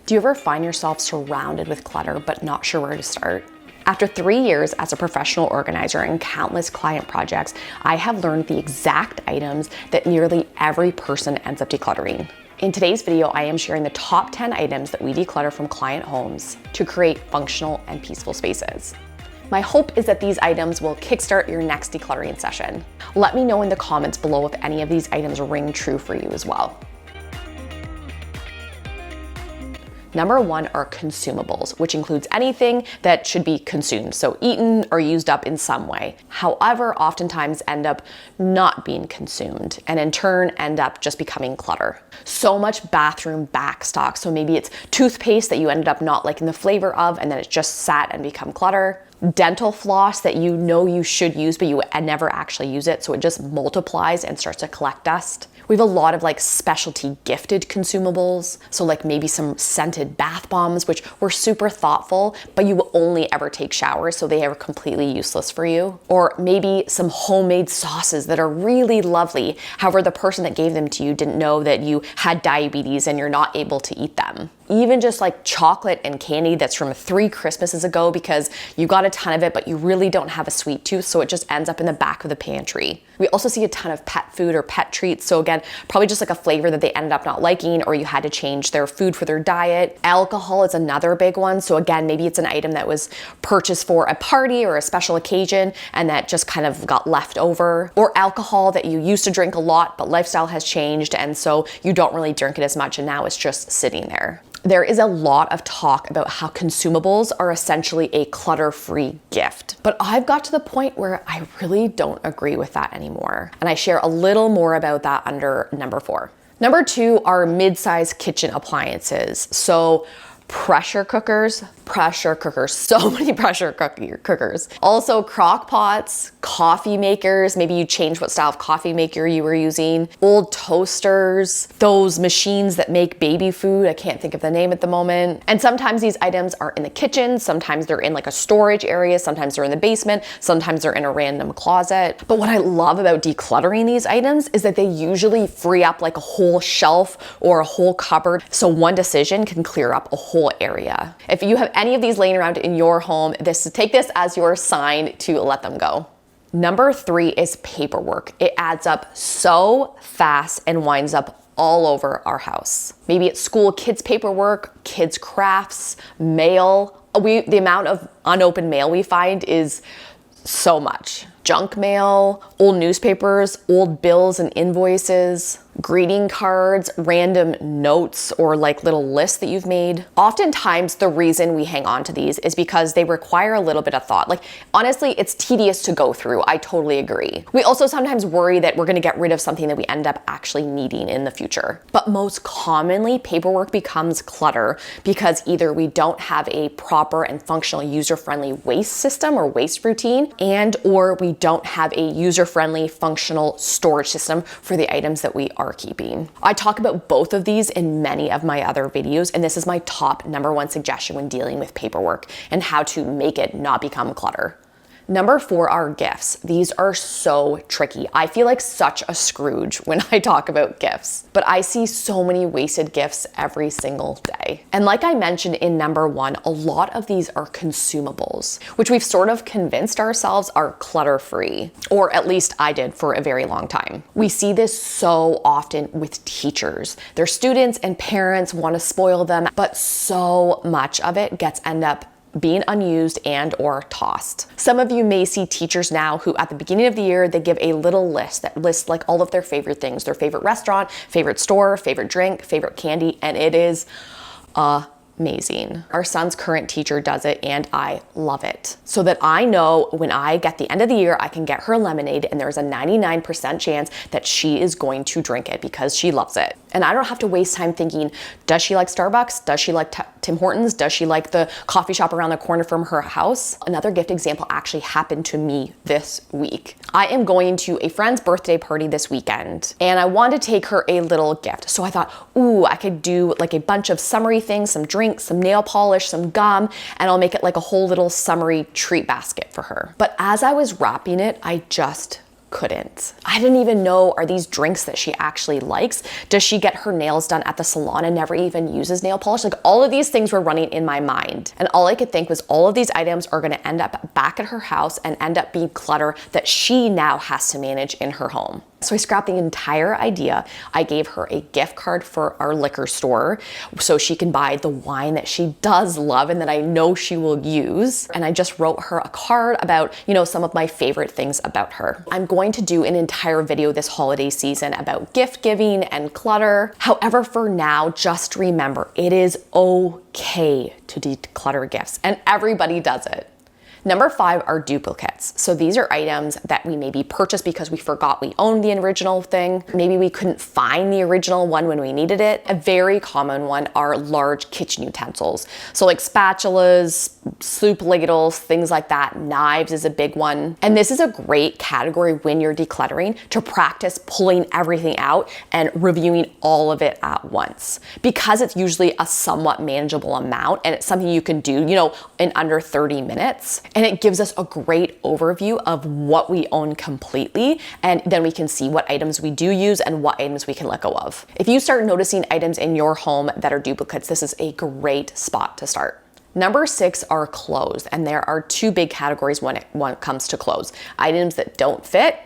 Do you ever find yourself surrounded with clutter but not sure where to start? After 3 years as a professional organizer and countless client projects, I have learned the exact items that nearly every person ends up decluttering. In today's video, I am sharing the top 10 items that we declutter from client homes to create functional and peaceful spaces. My hope is that these items will kickstart your next decluttering session. Let me know in the comments below if any of these items ring true for you as well. Number 1 are consumables, which includes anything that should be consumed, so eaten or used up in some way. However, oftentimes end up not being consumed and in turn end up just becoming clutter. So much bathroom backstock, so maybe it's toothpaste that you ended up not liking the flavor of and then it's just sat and become clutter. Dental floss that you know you should use but you never actually use it, so it just multiplies and starts to collect dust. We have a lot of like specialty gifted consumables. So like maybe some scented bath bombs, which were super thoughtful, but you will only ever take showers, so they are completely useless for you. Or maybe some homemade sauces that are really lovely. However, the person that gave them to you didn't know that you had diabetes and you're not able to eat them. Even just like chocolate and candy that's from 3 Christmases ago because you got a ton of it, but you really don't have a sweet tooth, so it just ends up in the back of the pantry. We also see a ton of pet food or pet treats. So again, probably just like a flavor that they ended up not liking or you had to change their food for their diet. Alcohol is another big one. So again, maybe it's an item that was purchased for a party or a special occasion and that just kind of got left over. Or alcohol that you used to drink a lot, but lifestyle has changed and so you don't really drink it as much and now it's just sitting there. There is a lot of talk about how consumables are essentially a clutter-free gift, but I've got to the point where I really don't agree with that anymore. And I share a little more about that under number 4. Number 2 are mid-size kitchen appliances. So pressure cookers, so many pressure cookers. Also crock pots, coffee makers, maybe you changed what style of coffee maker you were using, old toasters, those machines that make baby food, I can't think of the name at the moment. And sometimes these items are in the kitchen, sometimes they're in like a storage area, sometimes they're in the basement, sometimes they're in a random closet. But what I love about decluttering these items is that they usually free up like a whole shelf or a whole cupboard, so one decision can clear up a whole area. If you have any of these laying around in your home, take this as your sign to let them go. Number 3 is paperwork. It adds up so fast and winds up all over our house. Maybe it's school kids paperwork, kids crafts, mail. The amount of unopened mail we find is so much. Junk mail, old newspapers, old bills and invoices, greeting cards, random notes or like little lists that you've made. Oftentimes the reason we hang on to these is because they require a little bit of thought. Like honestly, it's tedious to go through. I totally agree. We also sometimes worry that we're gonna get rid of something that we end up actually needing in the future. But most commonly, paperwork becomes clutter because either we don't have a proper and functional user-friendly waste system or waste routine, and or we don't have a user-friendly functional storage system for the items that we are keeping. I talk about both of these in many of my other videos, and this is my top number 1 suggestion when dealing with paperwork and how to make it not become clutter. Number 4 are gifts. These are so tricky. I feel like such a Scrooge when I talk about gifts, but I see so many wasted gifts every single day. And like I mentioned in number 1, a lot of these are consumables, which we've sort of convinced ourselves are clutter-free, or at least I did for a very long time. We see this so often with teachers. Their students and parents want to spoil them, but so much of it end up being unused and or tossed. Some of you may see teachers now who at the beginning of the year, they give a little list that lists like all of their favorite things, their favorite restaurant, favorite store, favorite drink, favorite candy, and it is amazing. Our son's current teacher does it and I love it. So that I know when I get the end of the year, I can get her lemonade and there's a 99% chance that she is going to drink it because she loves it. And I don't have to waste time thinking, does she like Starbucks? Does she like Tim Hortons? Does she like the coffee shop around the corner from her house? Another gift example actually happened to me this week. I am going to a friend's birthday party this weekend and I wanted to take her a little gift. So I thought, ooh, I could do like a bunch of summery things, some drinks, some nail polish, some gum, and I'll make it like a whole little summery treat basket for her. But as I was wrapping it, I just couldn't. I didn't even know, are these drinks that she actually likes? Does she get her nails done at the salon and never even uses nail polish? Like, all of these things were running in my mind. And all I could think was all of these items are gonna end up back at her house and end up being clutter that she now has to manage in her home. So I scrapped the entire idea. I gave her a gift card for our liquor store so she can buy the wine that she does love and that I know she will use. And I just wrote her a card about, some of my favorite things about her. I'm going to do an entire video this holiday season about gift giving and clutter. However, for now, just remember, it is okay to declutter gifts, and everybody does it. Number 5 are duplicates. So these are items that we maybe purchased because we forgot we owned the original thing. Maybe we couldn't find the original one when we needed it. A very common one are large kitchen utensils. So like spatulas, soup ladles, things like that. Knives is a big one. And this is a great category when you're decluttering to practice pulling everything out and reviewing all of it at once. Because it's usually a somewhat manageable amount and it's something you can do, in under 30 minutes. And it gives us a great overview of what we own completely. And then we can see what items we do use and what items we can let go of. If you start noticing items in your home that are duplicates, this is a great spot to start. Number 6 are clothes. And there are 2 big categories when it comes to clothes. Items that don't fit,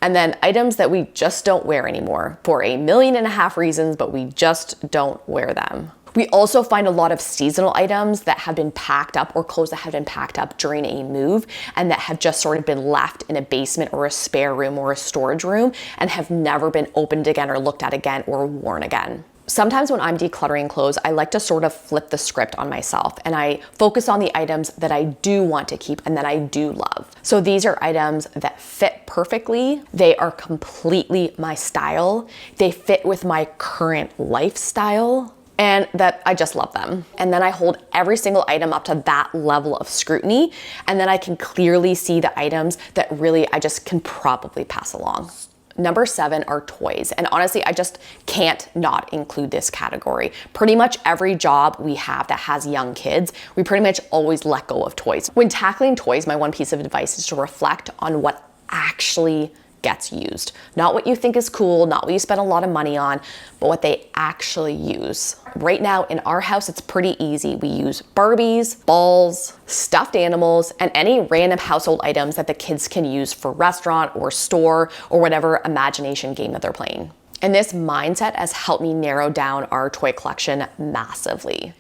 and then items that we just don't wear anymore for 1.5 million reasons, but we just don't wear them. We also find a lot of seasonal items that have been packed up, or clothes that have been packed up during a move and that have just sort of been left in a basement or a spare room or a storage room and have never been opened again or looked at again or worn again. Sometimes when I'm decluttering clothes, I like to sort of flip the script on myself and I focus on the items that I do want to keep and that I do love. So these are items that fit perfectly. They are completely my style. They fit with my current lifestyle, and that I just love them. And then I hold every single item up to that level of scrutiny, and then I can clearly see the items that really I just can probably pass along. Number 7 are toys. And honestly, I just can't not include this category. Pretty much every job we have that has young kids, we pretty much always let go of toys. When tackling toys, my one piece of advice is to reflect on what actually gets used. Not what you think is cool, not what you spend a lot of money on, but what they actually use. Right now in our house, it's pretty easy. We use Barbies, balls, stuffed animals, and any random household items that the kids can use for restaurant or store or whatever imagination game that they're playing. And this mindset has helped me narrow down our toy collection massively.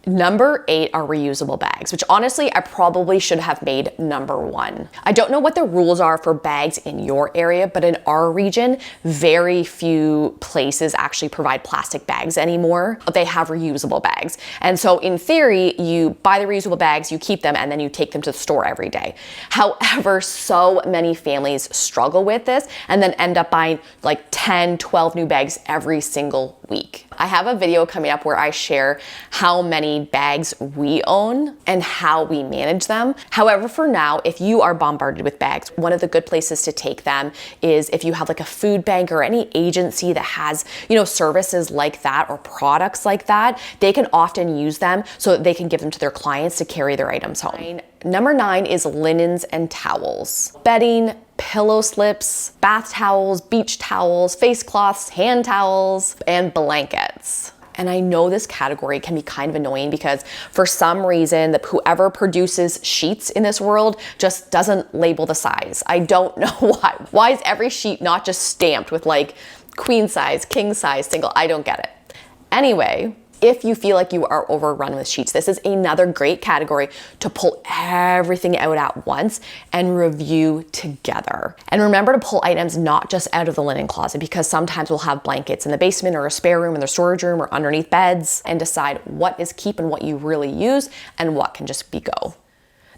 Number 8 are reusable bags, which honestly, I probably should have made number 1. I don't know what the rules are for bags in your area, but in our region, very few places actually provide plastic bags anymore. They have reusable bags. And so in theory, you buy the reusable bags, you keep them, and then you take them to the store every day. However, so many families struggle with this and then end up buying like 10, 12 new bags every single week. I have a video coming up where I share how many bags we own and how we manage them. However, for now, if you are bombarded with bags, one of the good places to take them is if you have like a food bank or any agency that has, services like that or products like that, they can often use them so that they can give them to their clients to carry their items home. Number 9 is linens and towels. Bedding, pillow slips, bath towels, beach towels, face cloths, hand towels, and blankets. And I know this category can be kind of annoying because for some reason, whoever produces sheets in this world just doesn't label the size. I don't know why. Why is every sheet not just stamped with like queen size, king size, single? I don't get it. Anyway, if you feel like you are overrun with sheets, this is another great category to pull everything out at once and review together. And remember to pull items not just out of the linen closet, because sometimes we'll have blankets in the basement or a spare room in the storage room or underneath beds, and decide what is keep and what you really use and what can just be go.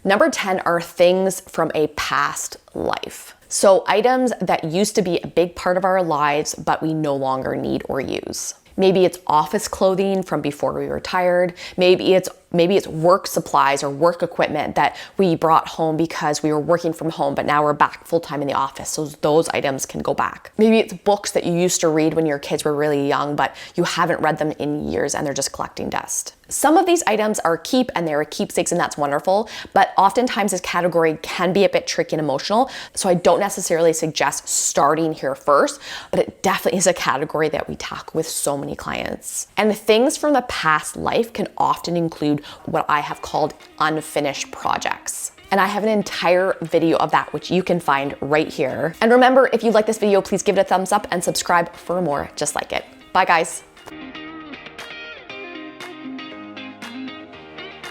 Number 10 are things from a past life. So items that used to be a big part of our lives, but we no longer need or use. Maybe it's office clothing from before we retired. Maybe it's work supplies or work equipment that we brought home because we were working from home, but now we're back full-time in the office. So those items can go back. Maybe it's books that you used to read when your kids were really young, but you haven't read them in years and they're just collecting dust. Some of these items are keep and they're keepsakes, and that's wonderful, but oftentimes this category can be a bit tricky and emotional, so I don't necessarily suggest starting here first, but it definitely is a category that we tackle with so many clients. And the things from the past life can often include what I have called unfinished projects. And I have an entire video of that, which you can find right here. And remember, if you like this video, please give it a thumbs up and subscribe for more just like it. Bye guys.